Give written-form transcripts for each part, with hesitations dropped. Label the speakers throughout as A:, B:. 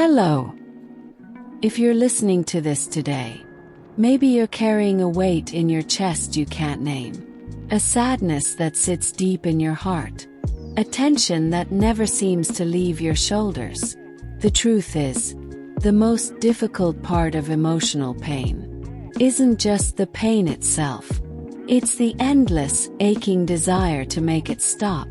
A: Hello. If you're listening to this today, maybe you're carrying a weight in your chest you can't name, a sadness that sits deep in your heart, a tension that never seems to leave your shoulders. The truth is, the most difficult part of emotional pain isn't just the pain itself. It's the endless, aching desire to make it stop.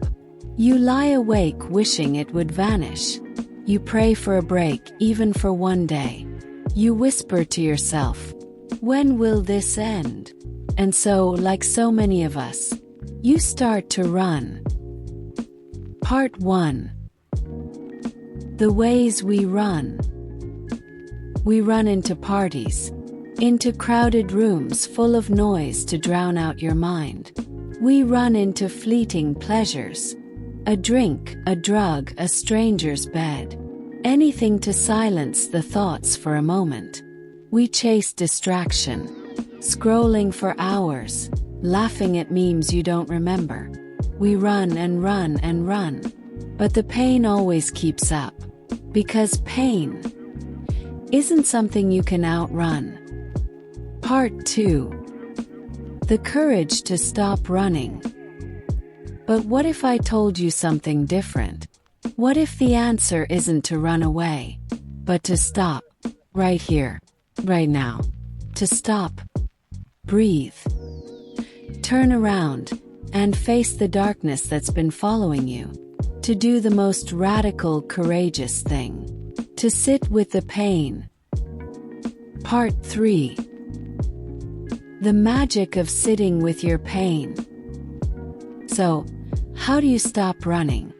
A: You lie awake wishing it would vanish. You pray for a break, even for one day. You whisper to yourself, "When will this end?" And so, like so many of us, you start to run. Part 1. The ways we run. We run into parties, into crowded rooms full of noise to drown out your mind. We run into fleeting pleasures. A drink, a drug, a stranger's bed. Anything to silence the thoughts for a moment. We chase distraction, scrolling for hours, laughing at memes you don't remember. We run and run and run. But the pain always keeps up. Because pain isn't something you can outrun. Part 2. The courage to stop running. But what if I told you something different? What if the answer isn't to run away, but to stop, right here, right now? To stop, breathe, turn around, and face the darkness that's been following you. To do the most radical, courageous thing. To sit with the pain. Part 3. The magic of sitting with your pain. So, how do you stop running?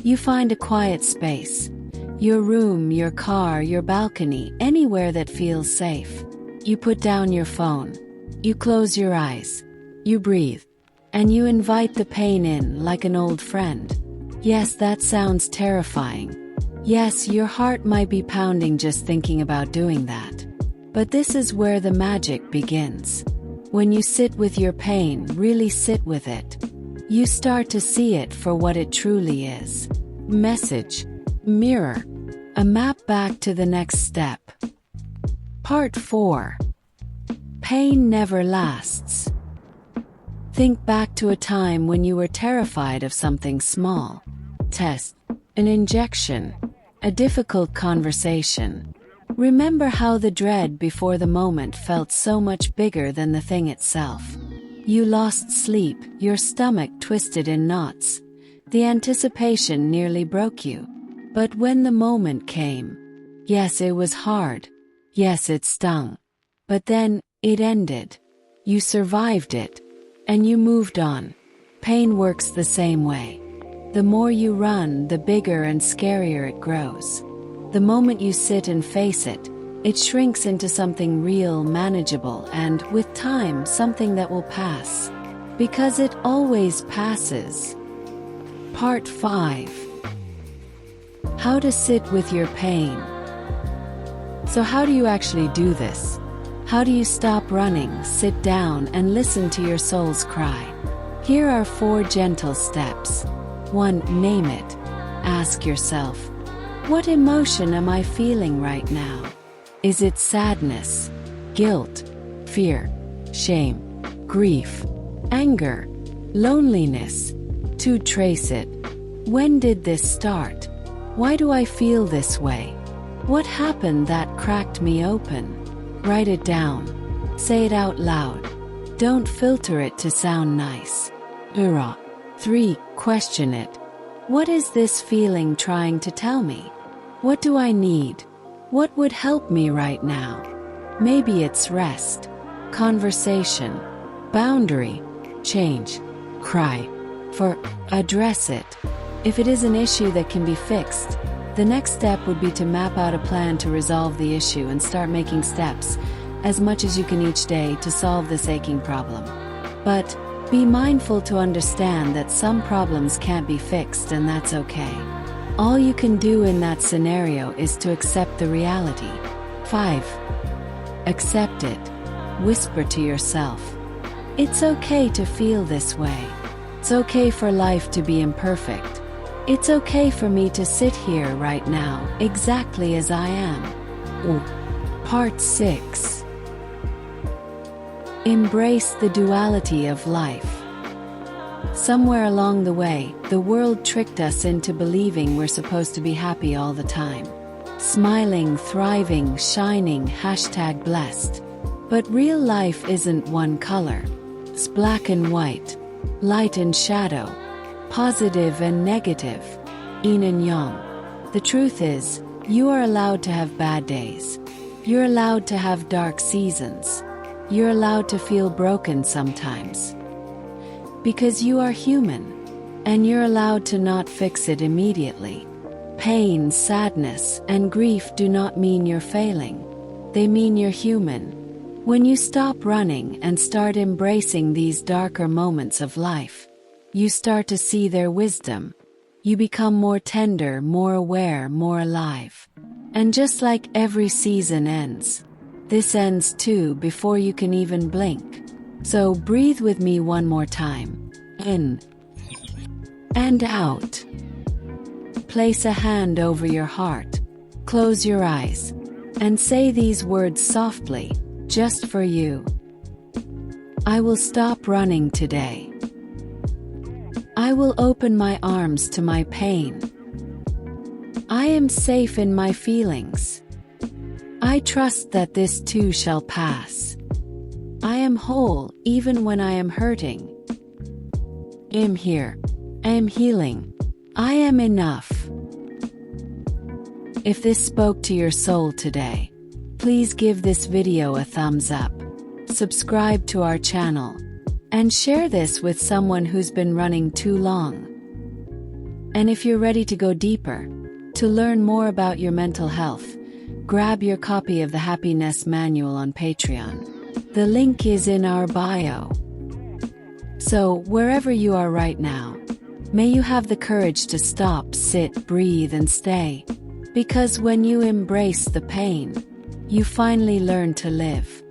A: You find a quiet space. Your room, your car, your balcony, anywhere that feels safe. You put down your phone. You close your eyes. You breathe. And you invite the pain in like an old friend. Yes, that sounds terrifying. Yes, your heart might be pounding just thinking about doing that. But this is where the magic begins. When you sit with your pain, really sit with it, you start to see it for what it truly is. Message, mirror, a map back to the next step. Part 4. Pain never lasts. Think back to a time when you were terrified of something small. Test, an injection, a difficult conversation. Remember how the dread before the moment felt so much bigger than the thing itself. You lost sleep, your stomach twisted in knots. The anticipation nearly broke you. But when the moment came, yes, it was hard. Yes, it stung. But then, it ended. You survived it. And you moved on. Pain works the same way. The more you run, the bigger and scarier it grows. The moment you sit and face it, it shrinks into something real, manageable, and, with time, something that will pass. Because it always passes. Part 5. How to sit with your pain. So how do you actually do this? How do you stop running, sit down, and listen to your soul's cry? Here are 4 gentle steps. 1. Name it. Ask yourself, what emotion am I feeling right now? Is it sadness, guilt, fear, shame, grief, anger, loneliness? 2. Trace it. When did this start? Why do I feel this way? What happened that cracked me open? Write it down. Say it out loud. Don't filter it to sound nice. 3. Question it. What is this feeling trying to tell me? What do I need? What would help me right now? Maybe it's rest, conversation, boundary, change, cry. 4. Address it. If it is an issue that can be fixed, the next step would be to map out a plan to resolve the issue and start making steps, as much as you can each day, to solve this aching problem. But be mindful to understand that some problems can't be fixed, and that's okay. All you can do in that scenario is to accept the reality. 5. Accept it. Whisper to yourself. It's okay to feel this way. It's okay for life to be imperfect. It's okay for me to sit here right now, exactly as I am. Part 6. Embrace the duality of life. Somewhere along the way, the world tricked us into believing we're supposed to be happy all the time. Smiling, thriving, shining, #blessed. But real life isn't one color. It's black and white, light and shadow, positive and negative, yin and yang. The truth is, you are allowed to have bad days. You're allowed to have dark seasons. You're allowed to feel broken sometimes. Because you are human, and you're allowed to not fix it immediately. Pain, sadness, and grief do not mean you're failing. They mean you're human. When you stop running and start embracing these darker moments of life, you start to see their wisdom. You become more tender, more aware, more alive. And just like every season ends, this ends too before you can even blink. So breathe with me one more time. In and out. Place a hand over your heart. Close your eyes. And say these words softly, just for you. I will stop running today. I will open my arms to my pain. I am safe in my feelings. I trust that this too shall pass. I am whole even when I am hurting. I am here. I am healing. I am enough. If this spoke to your soul today, please give this video a thumbs up, subscribe to our channel, and share this with someone who's been running too long. And if you're ready to go deeper, to learn more about your mental health, grab your copy of the Happiness Manual on Patreon. The link is in our bio. So, wherever you are right now, may you have the courage to stop, sit, breathe, and stay. Because when you embrace the pain, you finally learn to live.